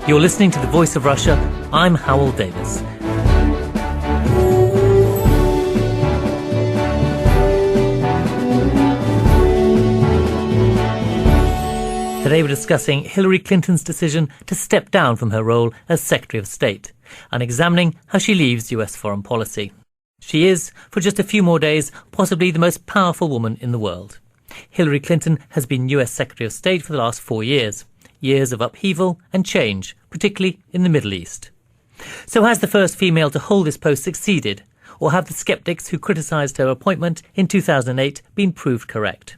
You're listening to The Voice of Russia. I'm Hywel Davies. Today we're discussing Hillary Clinton's decision to step down from her role as Secretary of State and examining how she leaves US foreign policy. She is, for just a few more days, possibly the most powerful woman in the world. Hillary Clinton has been US Secretary of State for the last 4 years. Years of upheaval and change, particularly in the Middle East. So has the first female to hold this post succeeded? Or have the sceptics who criticised her appointment in 2008 been proved correct?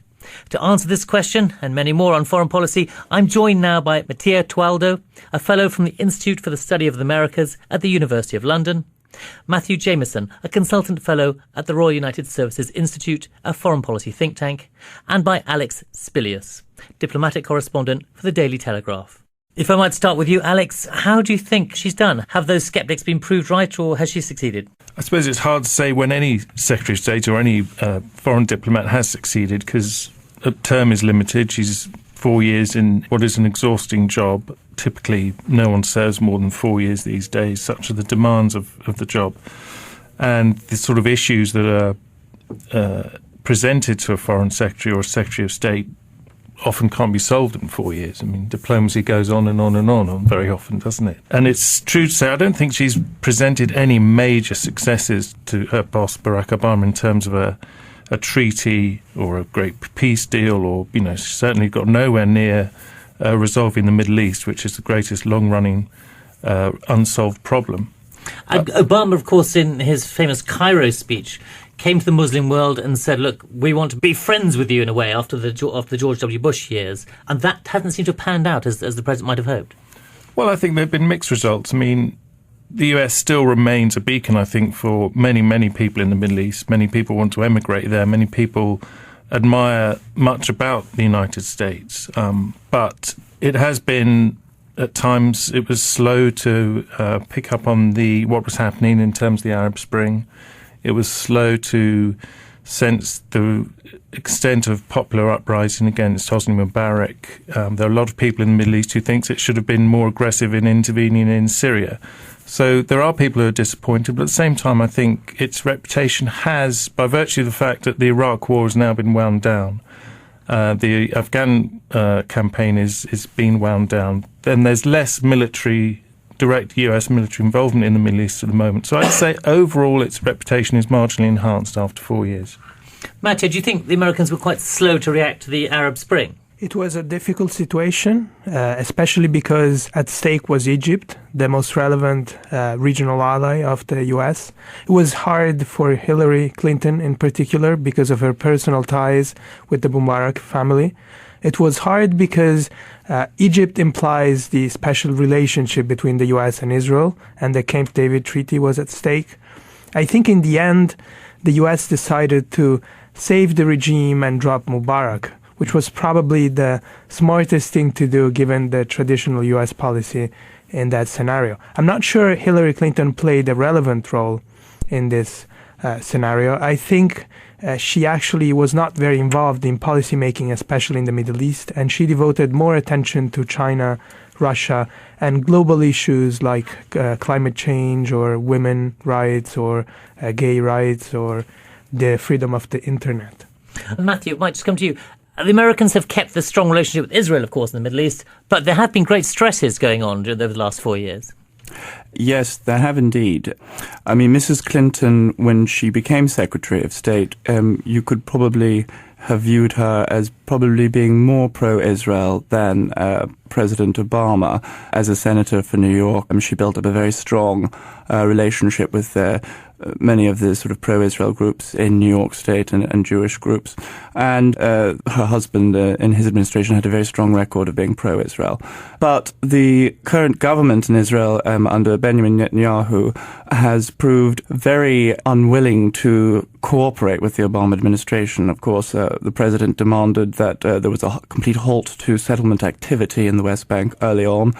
To answer this question and many more on foreign policy, I'm joined now by Mattia Toaldo, a fellow from the Institute for the Study of the Americas at the University of London, Matthew Jamison, a consultant fellow at the Royal United Services Institute, a foreign policy think tank, and by Alex Spillius, diplomatic correspondent for the Daily Telegraph. If I might start with you, Alex, how do you think she's done? Have those sceptics been proved right, or has she succeeded? I suppose it's hard to say when any Secretary of State or any foreign diplomat has succeeded, because a term is limited. She's 4 years in what is an exhausting job. Typically, no one serves more than 4 years these days. Such are the demands of the job. And the sort of issues that are presented to a foreign secretary or a Secretary of State often can't be solved in 4 years. I mean, diplomacy goes on and on and on very often, doesn't it? And it's true to say, I don't think she's presented any major successes to her boss, Barack Obama, in terms of a treaty or a great peace deal, or, she's certainly got nowhere near resolving the Middle East, which is the greatest long-running unsolved problem. And Obama, of course, in his famous Cairo speech, came to the Muslim world and said, look, we want to be friends with you in a way after the George W. Bush years. And that hasn't seemed to have panned out as the president might have hoped. Well, I think there have been mixed results. I mean, the US still remains a beacon, I think, for many, many people in the Middle East. Many people want to emigrate there. Many people admire much about the United States. But it has been, at times, it was slow to pick up on what was happening in terms of the Arab Spring. It was slow to sense the extent of popular uprising against Hosni Mubarak. There are a lot of people in the Middle East who think it should have been more aggressive in intervening in Syria. So there are people who are disappointed, but at the same time, I think its reputation has, by virtue of the fact that the Iraq war has now been wound down, the Afghan campaign is being wound down, then there's less direct US military involvement in the Middle East at the moment. So I'd say overall its reputation is marginally enhanced after 4 years. Mattia, do you think the Americans were quite slow to react to the Arab Spring? It was a difficult situation, especially because at stake was Egypt, the most relevant regional ally of the US. It was hard for Hillary Clinton in particular because of her personal ties with the Mubarak family. It was hard because Egypt implies the special relationship between the US and Israel, and the Camp David Treaty was at stake. I think in the end, the US decided to save the regime and drop Mubarak, which was probably the smartest thing to do given the traditional US policy in that scenario. I'm not sure Hillary Clinton played a relevant role in this scenario. I think she actually was not very involved in policymaking, especially in the Middle East, and she devoted more attention to China, Russia, and global issues like climate change or women rights or gay rights or the freedom of the internet. Matthew, it might just come to you. The Americans have kept the strong relationship with Israel, of course, in the Middle East, but there have been great stresses going on over the last 4 years. Yes, there have indeed. I mean, Mrs. Clinton, when she became Secretary of State, you could probably have viewed her as probably being more pro-Israel than President Obama. As a senator for New York, she built up a very strong relationship with many of the sort of pro-Israel groups in New York State and Jewish groups. And her husband in his administration had a very strong record of being pro-Israel. But the current government in Israel under Benjamin Netanyahu has proved very unwilling to cooperate with the Obama administration. Of course, the president demanded that there was a complete halt to settlement activity in the West Bank early on.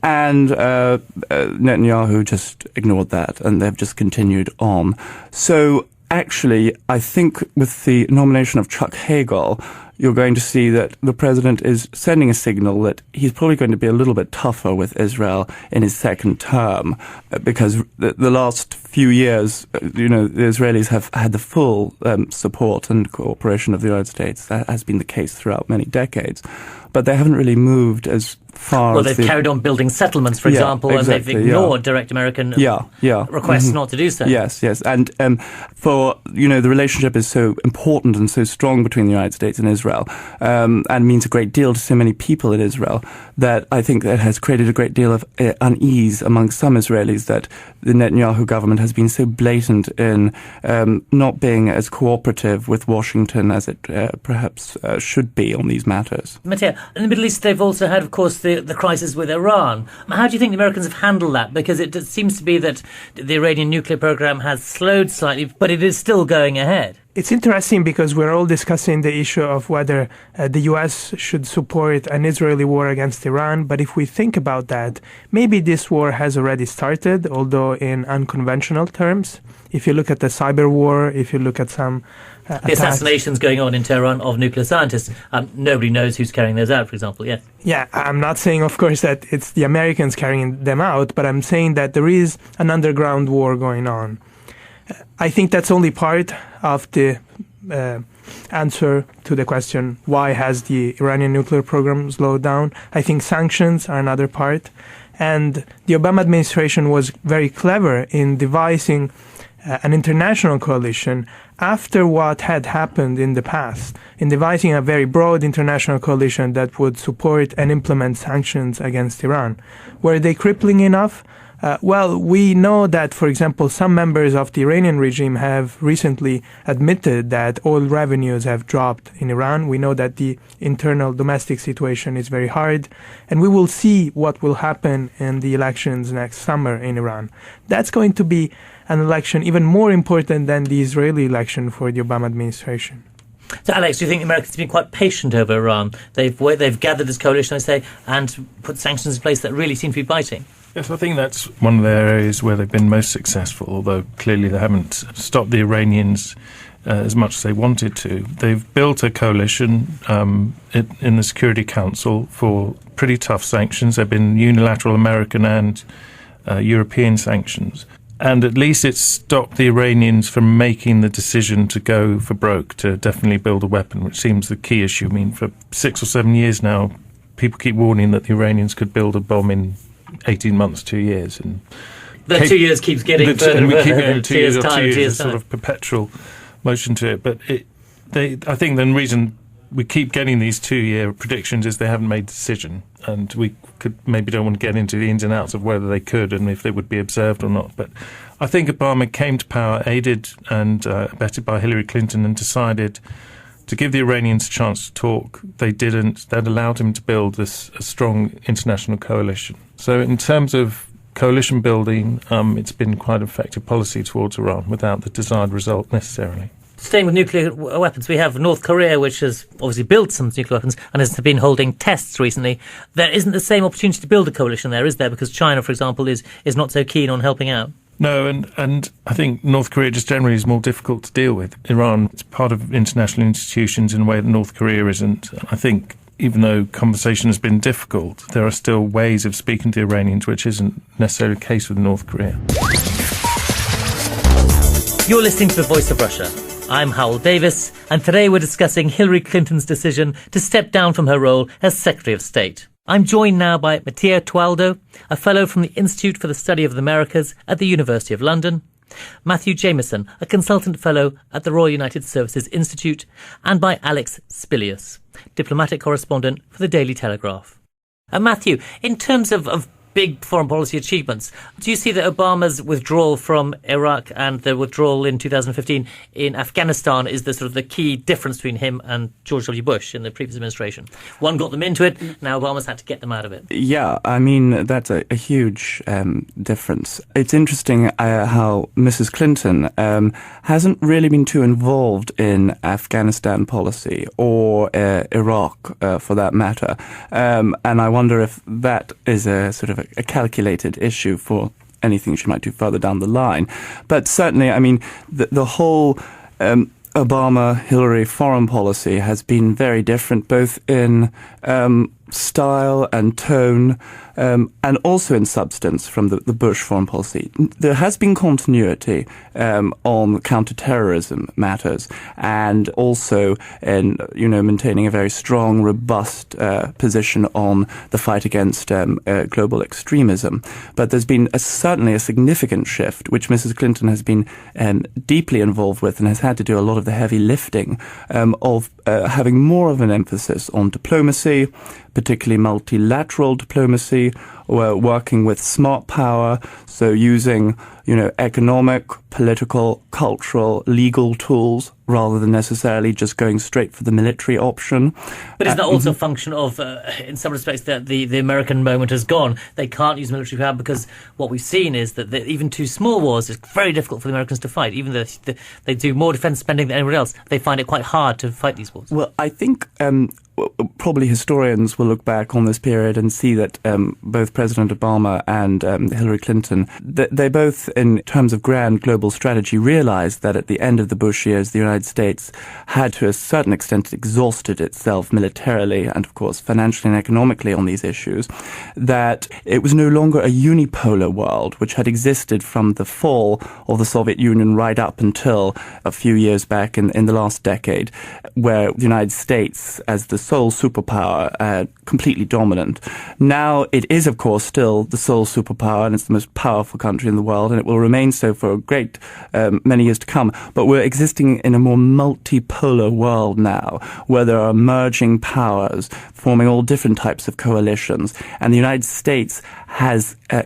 And Netanyahu just ignored that, and they've just continued on. So actually, I think with the nomination of Chuck Hagel, you're going to see that the president is sending a signal that he's probably going to be a little bit tougher with Israel in his second term, because the last few years, the Israelis have had the full support and cooperation of the United States. That has been the case throughout many decades. But they haven't really moved as far well, they've carried on building settlements, for example, exactly, and they've ignored direct American requests not to do so. Yes. And for, the relationship is so important and so strong between the United States and Israel, and means a great deal to so many people in Israel, that I think that has created a great deal of unease among some Israelis that the Netanyahu government has been so blatant in not being as cooperative with Washington as it perhaps should be on these matters. Mattia, in the Middle East, they've also had, of course, the crisis with Iran. How do you think the Americans have handled that? Because it seems to be that the Iranian nuclear program has slowed slightly, but it is still going ahead. It's interesting because we're all discussing the issue of whether the U.S. should support an Israeli war against Iran. But if we think about that, maybe this war has already started, although in unconventional terms. If you look at the cyber war, if you look at some the assassinations going on in Tehran of nuclear scientists, nobody knows who's carrying those out, for example, yes. Yeah, I'm not saying, of course, that it's the Americans carrying them out, but I'm saying that there is an underground war going on. I think that's only part of the answer to the question, why has the Iranian nuclear program slowed down? I think sanctions are another part. And the Obama administration was very clever in devising an international coalition after what had happened in the past, in devising a very broad international coalition that would support and implement sanctions against Iran. Were they crippling enough? Well, we know that, for example, some members of the Iranian regime have recently admitted that oil revenues have dropped in Iran. We know that the internal domestic situation is very hard, and we will see what will happen in the elections next summer in Iran. That's going to be an election even more important than the Israeli election for the Obama administration. So, Alex, do you think the Americans have been quite patient over Iran? They've gathered this coalition, I say, and put sanctions in place that really seem to be biting. Yes, I think that's one of the areas where they've been most successful, although clearly they haven't stopped the Iranians as much as they wanted to. They've built a coalition in the Security Council for pretty tough sanctions. There have been unilateral American and European sanctions. And at least it's stopped the Iranians from making the decision to go for broke, to definitely build a weapon, which seems the key issue. I mean, for 6 or 7 years now, people keep warning that the Iranians could build a bomb in 18 months, 2 years. And the 2 years keeps getting further and further. 2 years, a sort of perpetual motion to it. But I think the reason we keep getting these 2-year predictions is they haven't made a decision. And we don't want to get into the ins and outs of whether they could and if they would be observed or not. But I think Obama came to power, aided and abetted by Hillary Clinton, and decided to give the Iranians a chance to talk. They didn't. That allowed him to build a strong international coalition. So in terms of coalition building, it's been quite an effective policy towards Iran without the desired result necessarily. Staying with nuclear weapons, we have North Korea, which has obviously built some nuclear weapons and has been holding tests recently. There isn't the same opportunity to build a coalition there, is there? Because China, for example, is not so keen on helping out. No, and I think North Korea just generally is more difficult to deal with. Iran is part of international institutions in a way that North Korea isn't. I think even though conversation has been difficult, there are still ways of speaking to the Iranians, which isn't necessarily the case with North Korea. You're listening to The Voice of Russia. I'm Hywel Davies, and today we're discussing Hillary Clinton's decision to step down from her role as Secretary of State. I'm joined now by Mattia Toaldo, a fellow from the Institute for the Study of the Americas at the University of London, Matthew Jamison, a consultant fellow at the Royal United Services Institute, and by Alex Spillius, diplomatic correspondent for the Daily Telegraph. Matthew, in terms of big foreign policy achievements, do you see that Obama's withdrawal from Iraq and the withdrawal in 2015 in Afghanistan is the sort of the key difference between him and George W. Bush in the previous administration? One got them into it, now Obama's had to get them out of it. Yeah, I mean, that's a huge difference. It's interesting how Mrs. Clinton hasn't really been too involved in Afghanistan policy or Iraq, for that matter. And I wonder if that is a sort of a calculated issue for anything she might do further down the line. But certainly, I mean, the whole Obama-Hillary foreign policy has been very different, both in style and tone, and also in substance from the Bush foreign policy. There has been continuity on counterterrorism matters, and also in maintaining a very strong, robust position on the fight against global extremism. But there's been certainly a significant shift, which Mrs. Clinton has been deeply involved with and has had to do a lot of the heavy lifting of having more of an emphasis on diplomacy, particularly multilateral diplomacy, or working with smart power, so using, economic, political, cultural, legal tools rather than necessarily just going straight for the military option. But is that also a function of, in some respects, that the American moment has gone? They can't use military power because what we've seen is that even two small wars is very difficult for the Americans to fight. Even though they do more defence spending than anyone else, they find it quite hard to fight these wars. Well, I think probably historians will look back on this period and see that both President Obama and Hillary Clinton, they both, in terms of grand global strategy, realized that at the end of the Bush years, the United States had to a certain extent exhausted itself militarily and, of course, financially and economically on these issues, that it was no longer a unipolar world, which had existed from the fall of the Soviet Union right up until a few years back in the last decade, where the United States, as the sole superpower, completely dominant. Now it is, of course, still the sole superpower, and it's the most powerful country in the world, and it will remain so for a great many years to come. But we're existing in a more multipolar world now, where there are emerging powers forming all different types of coalitions, and the United States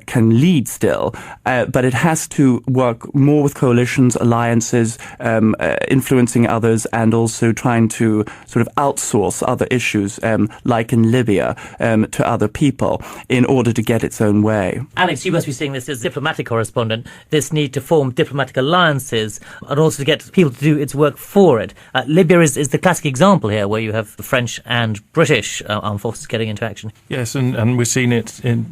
can lead still, but it has to work more with coalitions, alliances, influencing others, and also trying to sort of outsource other issues, like in Libya, to other people in order to get its own way. Alex, you must be seeing this as diplomatic correspondent, this need to form diplomatic alliances and also to get people to do its work for it. Libya is the classic example here, where you have the French and British armed forces getting into action. Yes, and we're seeing it in,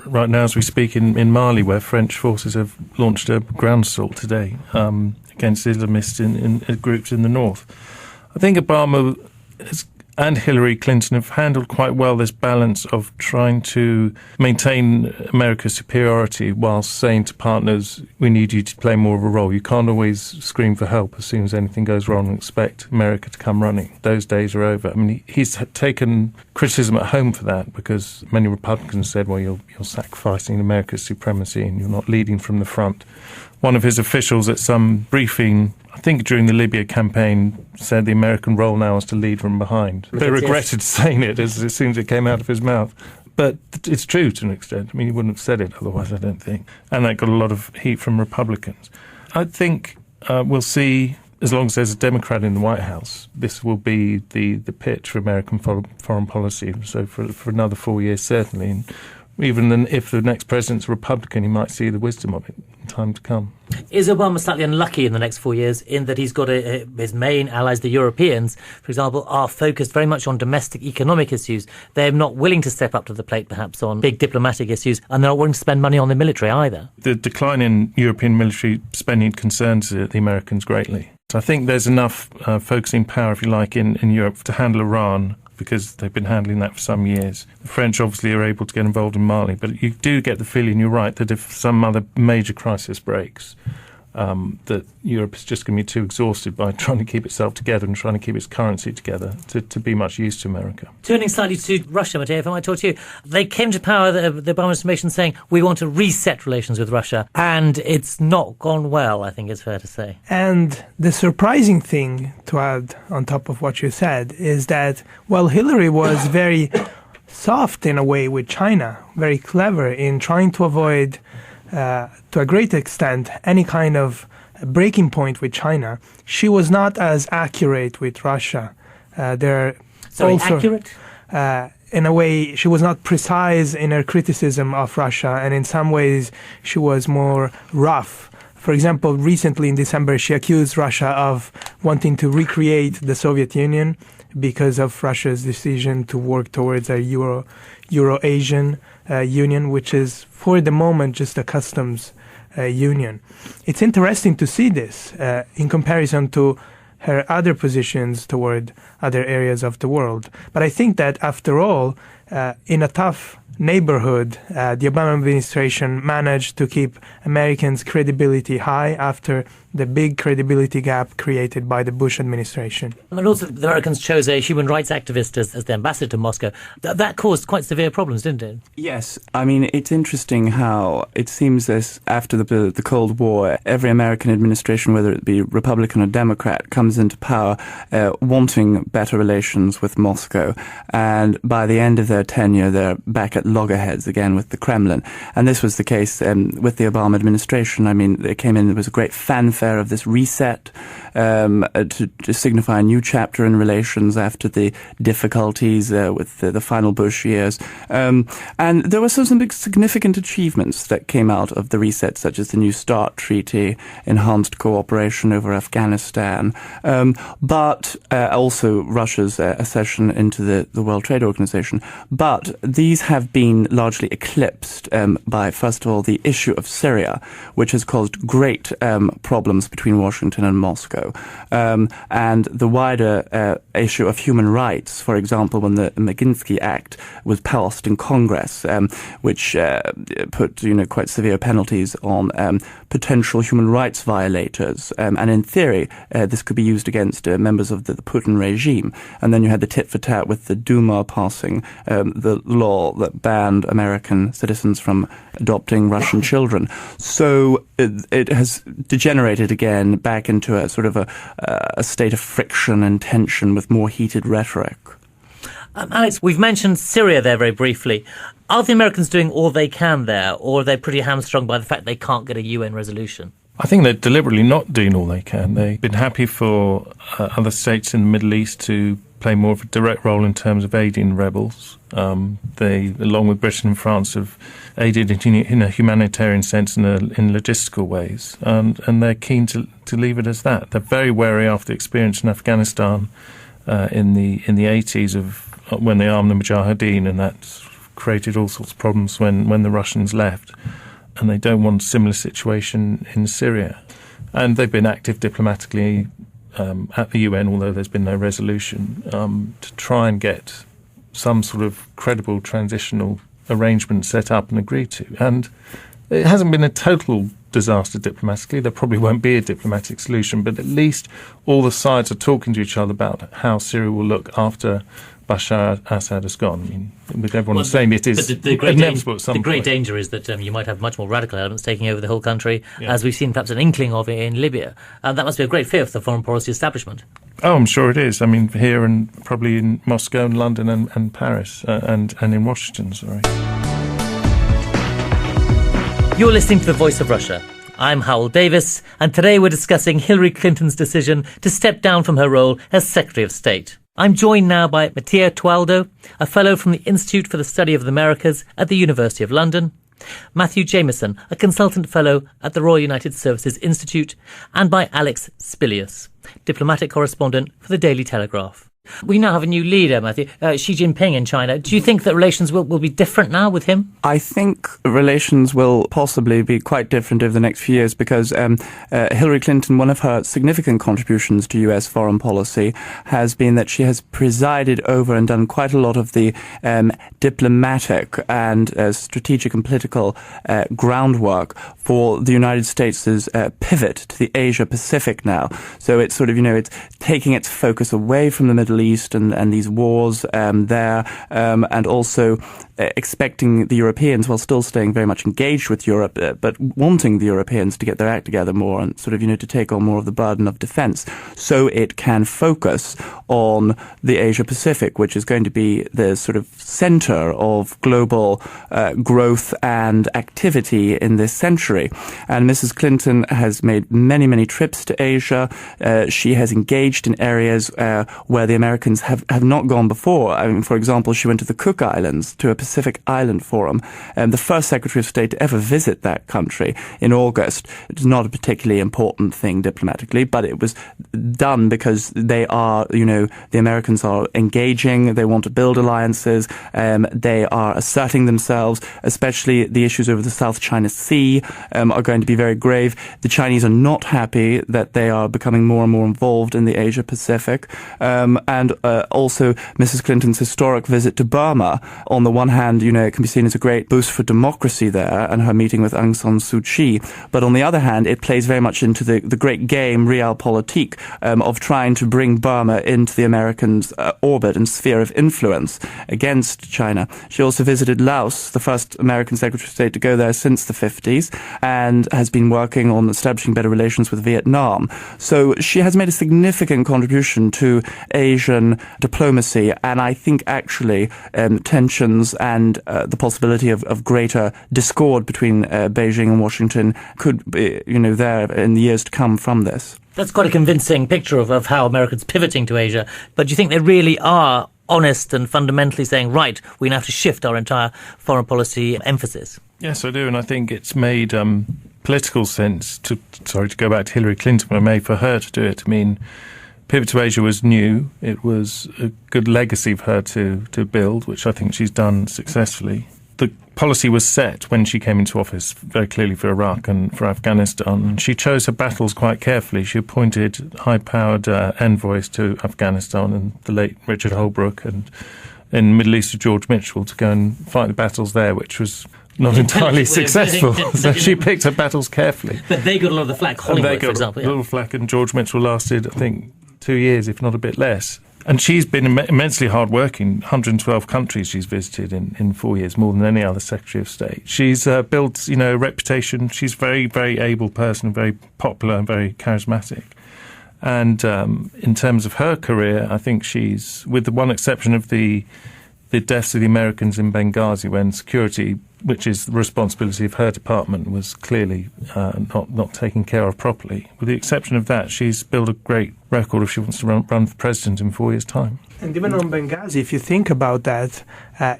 right now as we speak in Mali, where French forces have launched a ground assault today against Islamists in groups in the north. I think Obama and Hillary Clinton have handled quite well this balance of trying to maintain America's superiority whilst saying to partners, we need you to play more of a role. You can't always scream for help as soon as anything goes wrong and expect America to come running. Those days are over. I mean, he's taken criticism at home for that, because many Republicans said, well, you're sacrificing America's supremacy and you're not leading from the front. One of his officials at some briefing, I think during the Libya campaign, said the American role now is to lead from behind. They regretted saying it as soon as it came out of his mouth. But it's true to an extent. I mean, he wouldn't have said it otherwise, I don't think. And that got a lot of heat from Republicans. I think we'll see, as long as there's a Democrat in the White House, this will be the pitch for American foreign policy. So for another 4 years, certainly. And even if the next president's a Republican, he might see the wisdom of it in time to come. Is Obama slightly unlucky in the next 4 years in that he's got his main allies, the Europeans, for example, are focused very much on domestic economic issues. They're not willing to step up to the plate, perhaps, on big diplomatic issues, and they're not willing to spend money on the military either. The decline in European military spending concerns the Americans greatly. So I think there's enough focusing power, if you like, in Europe to handle Iran, because they've been handling that for some years. The French obviously are able to get involved in Mali, but you do get the feeling, you're right, that if some other major crisis breaks, that Europe is just going to be too exhausted by trying to keep itself together and trying to keep its currency together to be much use to America. Turning slightly to Russia, Mattia, if I might talk to you. They came to power, the Obama administration, saying, we want to reset relations with Russia, and it's not gone well, I think it's fair to say. And the surprising thing, to add on top of what you said, is that, well, Hillary was very soft in a way with China, very clever in trying to avoid to a great extent, any kind of breaking point with China. She was not as accurate with Russia. Accurate? In a way, she was not precise in her criticism of Russia, and in some ways, she was more rough. For example, recently in December, she accused Russia of wanting to recreate the Soviet Union because of Russia's decision to work towards a Euro-Asian union, which is, for the moment, just a customs union. It's interesting to see this in comparison to her other positions toward other areas of the world. But I think that after all, in a tough neighborhood, the Obama administration managed to keep Americans' credibility high after the big credibility gap created by the Bush administration. And also the Americans chose a human rights activist as the ambassador to Moscow. That caused quite severe problems, didn't it? Yes. I mean, it's interesting how it seems as after the Cold War, every American administration, whether it be Republican or Democrat, comes into power wanting better relations with Moscow. And by the end of their tenure, they're back at loggerheads again with the Kremlin. And this was the case with the Obama administration. I mean, they came in, there was a great fanfare of this reset to signify a new chapter in relations after the difficulties with the final Bush years. And there were some big significant achievements that came out of the reset, such as the New START Treaty, enhanced cooperation over Afghanistan, but also Russia's accession into the World Trade Organization. But these have been largely eclipsed by, first of all, the issue of Syria, which has caused great problems between Washington and Moscow, and the wider issue of human rights. For example, when the Magnitsky Act was passed in Congress, which put quite severe penalties on potential human rights violators, and in theory this could be used against members of the Putin regime. And then you had the tit for tat with the Duma passing the law that banned American citizens from adopting Russian children. So it has degenerated again back into a sort of a state of friction and tension with more heated rhetoric. Alex, we've mentioned Syria there very briefly. Are the Americans doing all they can there, or are they pretty hamstrung by the fact they can't get a UN resolution? I think they're deliberately not doing all they can. They've been happy for other states in the Middle East to play more of a direct role in terms of aiding rebels. They, along with Britain and France, have aided in a humanitarian sense and in logistical ways, and they're keen to leave it as that. They're very wary after the experience in Afghanistan in the 80s of when they armed the Mujahideen, and that created all sorts of problems when the Russians left. And they don't want a similar situation in Syria. And they've been active diplomatically at the UN, although there's been no resolution, to try and get some sort of credible transitional arrangement set up and agreed to. And it hasn't been a total disaster diplomatically. There probably won't be a diplomatic solution, but at least all the sides are talking to each other about how Syria will look after Bashar al-Assad has gone. I mean, with everyone saying it is inevitable at some point. The great danger is that you might have much more radical elements taking over the whole country, as we've seen perhaps an inkling of in Libya. And that must be a great fear for the foreign policy establishment. Oh, I'm sure it is. I mean, here and probably in Moscow and London and Paris and in Washington, sorry. You're listening to The Voice of Russia. I'm Hywel Davies, and today we're discussing Hillary Clinton's decision to step down from her role as Secretary of State. I'm joined now by Mattia Toaldo, a fellow from the Institute for the Study of the Americas at the University of London, Matthew Jamison, a consultant fellow at the Royal United Services Institute, and by Alex Spillius, diplomatic correspondent for the Daily Telegraph. We now have a new leader, Matthew, Xi Jinping in China. Do you think that relations will be different now with him? I think relations will possibly be quite different over the next few years because Hillary Clinton, one of her significant contributions to U.S. foreign policy has been that she has presided over and done quite a lot of the diplomatic and strategic and political groundwork for the United States' pivot to the Asia-Pacific now. So it's sort of, it's taking its focus away from the Middle East and these wars there, and also expecting the Europeans, while still staying very much engaged with Europe, but wanting the Europeans to get their act together more and sort of, to take on more of the burden of defense so it can focus on the Asia-Pacific, which is going to be the sort of center of global growth and activity in this century. And Mrs. Clinton has made many, many trips to Asia. She has engaged in areas where the Americans have not gone before. I mean, for example, she went to the Cook Islands, to a Pacific Island Forum, the first Secretary of State to ever visit that country in August. It was not a particularly important thing diplomatically, but it was done because they are, the Americans are engaging, they want to build alliances, they are asserting themselves, especially the issues over the South China Sea are going to be very grave. The Chinese are not happy that they are becoming more and more involved in the Asia Pacific. And also Mrs. Clinton's historic visit to Burma. On the one hand, it can be seen as a great boost for democracy there and her meeting with Aung San Suu Kyi. But on the other hand, it plays very much into the great game, realpolitik, of trying to bring Burma into the Americans' orbit and sphere of influence against China. She also visited Laos, the first American Secretary of State to go there since the 50s, and has been working on establishing better relations with Vietnam. So she has made a significant contribution to Asian diplomacy, and I think actually tensions and the possibility of greater discord between Beijing and Washington could be, there in the years to come from this. That's quite a convincing picture of how Americans pivoting to Asia. But do you think they really are honest and fundamentally saying, right, we now have to shift our entire foreign policy emphasis? Yes, I do, and I think it's made political sense to go back to Hillary Clinton, but made for her to do it. I mean, pivot to Asia was new. It was a good legacy for her to build, which I think she's done successfully. The policy was set when she came into office very clearly for Iraq and for Afghanistan. She chose her battles quite carefully. She appointed high-powered envoys to Afghanistan, and the late Richard Holbrooke, and in the Middle East, George Mitchell, to go and fight the battles there, which was not entirely successful. So she picked her battles carefully. But they got a lot of the flack. Hollywood, for example. A little flack, and George Mitchell lasted, I think, 2 years, if not a bit less. And she's been immensely hard-working. 112 countries she's visited in 4 years, more than any other Secretary of State. She's built, a reputation. She's a very, very able person, very popular and very charismatic. And in terms of her career, I think she's, with the one exception of the deaths of the Americans in Benghazi, when security, which is the responsibility of her department, was clearly not taken care of properly. With the exception of that, she's built a great record if she wants to run for president in 4 years' time. And even on Benghazi, if you think about that,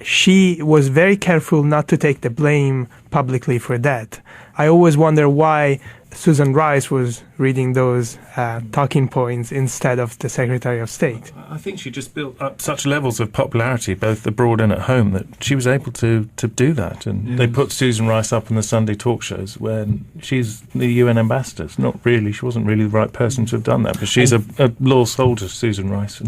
she was very careful not to take the blame publicly for that. I always wonder why Susan Rice was reading those talking points instead of the Secretary of State. I think she just built up such levels of popularity, both abroad and at home, that she was able to do that. And they put Susan Rice up in the Sunday talk shows when she's the UN ambassador. She wasn't really the right person to have done that, but she's a loyal soldier, Susan Rice.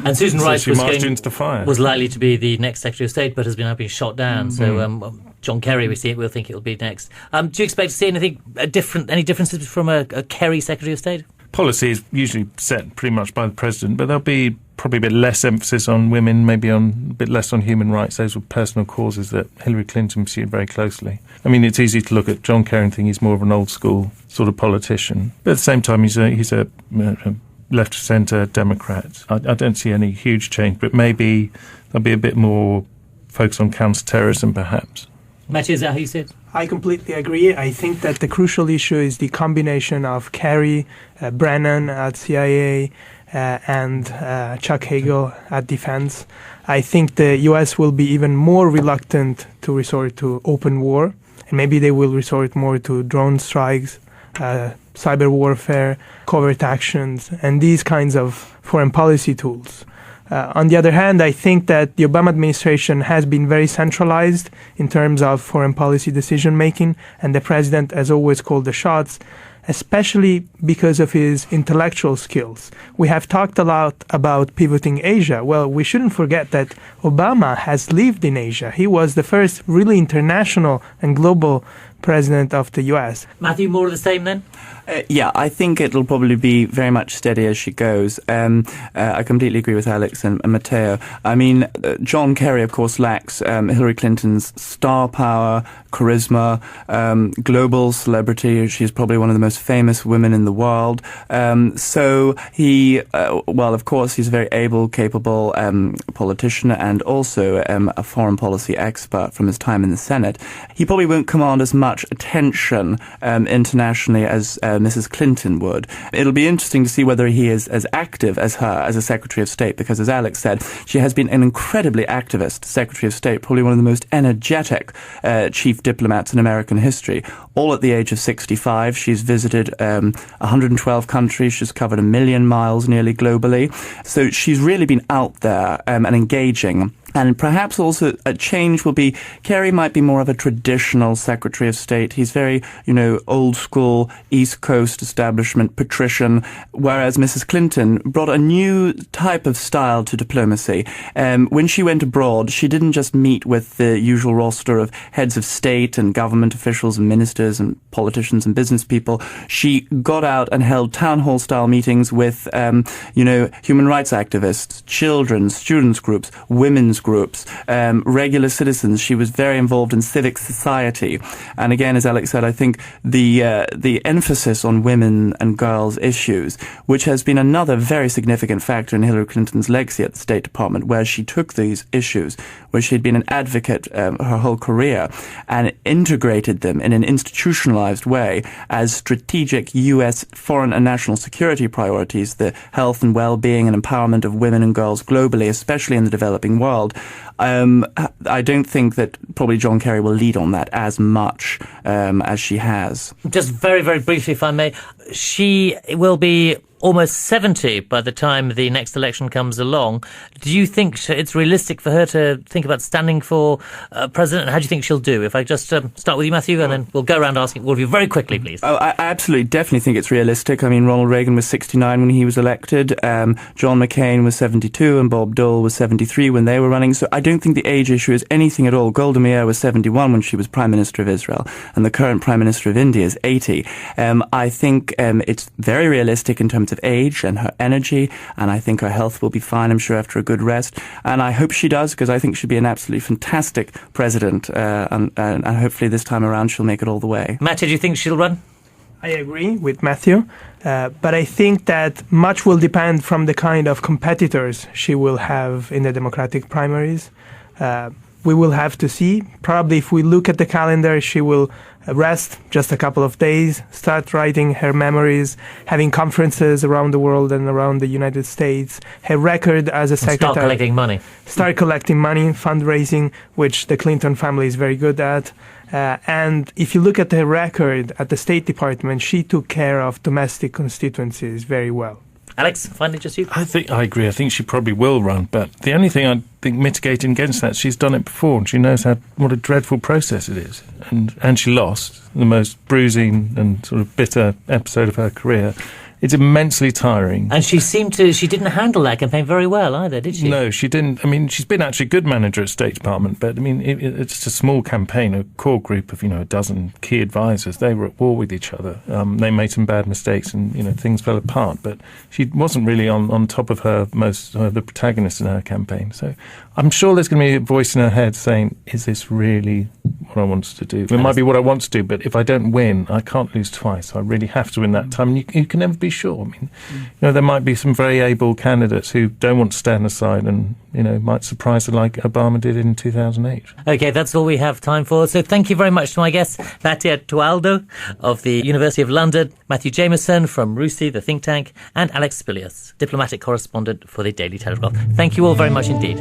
And Susan Rice was likely to be the next Secretary of State, but has now been shot down. So John Kerry, we'll think it will be next. Do you expect to see any differences from a Kerry Secretary of State? Policy is usually set pretty much by the president, but there'll be probably a bit less emphasis on women, maybe a bit less on human rights. Those were personal causes that Hillary Clinton pursued very closely. I mean, it's easy to look at John Kerry and think he's more of an old school sort of politician, but at the same time, he's a left-of-centre Democrat. I don't see any huge change, but maybe there'll be a bit more focus on counter-terrorism, perhaps. Mattia, is that how you see it? I completely agree. I think that the crucial issue is the combination of Kerry, Brennan at CIA, and Chuck Hagel at Defense. I think the U.S. will be even more reluctant to resort to open war, and maybe they will resort more to drone strikes, cyber warfare, covert actions, and these kinds of foreign policy tools. On the other hand, I think that the Obama administration has been very centralized in terms of foreign policy decision-making, and the president has always called the shots, especially because of his intellectual skills. We have talked a lot about pivoting Asia. Well, we shouldn't forget that Obama has lived in Asia. He was the first really international and global president of the U.S. Matthew, more of the same then? Yeah, I think it'll probably be very much steady as she goes. I completely agree with Alex and Matteo. I mean, John Kerry, of course, lacks Hillary Clinton's star power, charisma, global celebrity. She's probably one of the most famous women in the world. So he, of course, he's a very able, capable politician and also a foreign policy expert from his time in the Senate. He probably won't command as much much attention internationally as Mrs. Clinton would. It'll be interesting to see whether he is as active as her as a Secretary of State, because as Alex said, she has been an incredibly activist Secretary of State, probably one of the most energetic chief diplomats in American history. All at the age of 65. She's visited 112 countries. She's covered 1 million miles nearly globally. So she's really been out there and engaging. And perhaps also a change will be, Kerry might be more of a traditional Secretary of State. He's very, old school, East Coast establishment, patrician, whereas Mrs. Clinton brought a new type of style to diplomacy. When she went abroad, she didn't just meet with the usual roster of heads of state and government officials and ministers and politicians and business people. She got out and held town hall style meetings with, human rights activists, children, students groups, women's groups, regular citizens. She was very involved in civic society. And again, as Alex said, I think the emphasis on women and girls issues, which has been another very significant factor in Hillary Clinton's legacy at the State Department, where she took these issues, where she'd been an advocate her whole career, and integrated them in an institutionalized way as strategic U.S. foreign and national security priorities, the health and well-being and empowerment of women and girls globally, especially in the developing world. I don't think that probably John Kerry will lead on that as much as she has. Just very, very briefly, if I may, she will be almost 70 by the time the next election comes along. Do you think it's realistic for her to think about standing for president? And how do you think she'll do? If I just start with you, Matthew, and then we'll go around asking all of you very quickly, please. Oh, I absolutely, definitely think it's realistic. I mean, Ronald Reagan was 69 when he was elected. John McCain was 72 and Bob Dole was 73 when they were running. So I don't think the age issue is anything at all. Golda Meir was 71 when she was Prime Minister of Israel, and the current Prime Minister of India is 80. I think it's very realistic in terms of age and her energy, and I think her health will be fine, I'm sure, after a good rest. And I hope she does, because I think she'll be an absolutely fantastic president, and hopefully this time around she'll make it all the way. Mattia, do you think she'll run? I agree with Matthew, but I think that much will depend from the kind of competitors she will have in the Democratic primaries. We will have to see. Probably if we look at the calendar, she will rest just a couple of days, start writing her memories, having conferences around the world and around the United States. Her record as a secretary. Start collecting money. Start collecting money, fundraising, which the Clinton family is very good at. And if you look at her record at the State Department, she took care of domestic constituencies very well. Alex, finally, just you. I agree. I think she probably will run, but the only thing I think mitigating against that, she's done it before, and she knows what a dreadful process it is. And she lost the most bruising and sort of bitter episode of her career. It's immensely tiring. And she didn't handle that campaign very well either, did she? No, she didn't. I mean, she's been actually a good manager at State Department, but I mean, it's a small campaign, a core group of, a dozen key advisors. They were at war with each other. They made some bad mistakes and, things fell apart, but she wasn't really on top of the protagonist in her campaign. So I'm sure there's going to be a voice in her head saying, is this really what I want to do? It might be what I want to do, but if I don't win, I can't lose twice. I really have to win that time. And you can never be sure. I mean, there might be some very able candidates who don't want to stand aside and, might surprise her like Obama did in 2008. Okay, that's all we have time for. So thank you very much to my guests, Mattia Toaldo of the University of London, Matthew Jamison from RUSI, the think tank, and Alex Spillius, diplomatic correspondent for the Daily Telegraph. Thank you all very much indeed.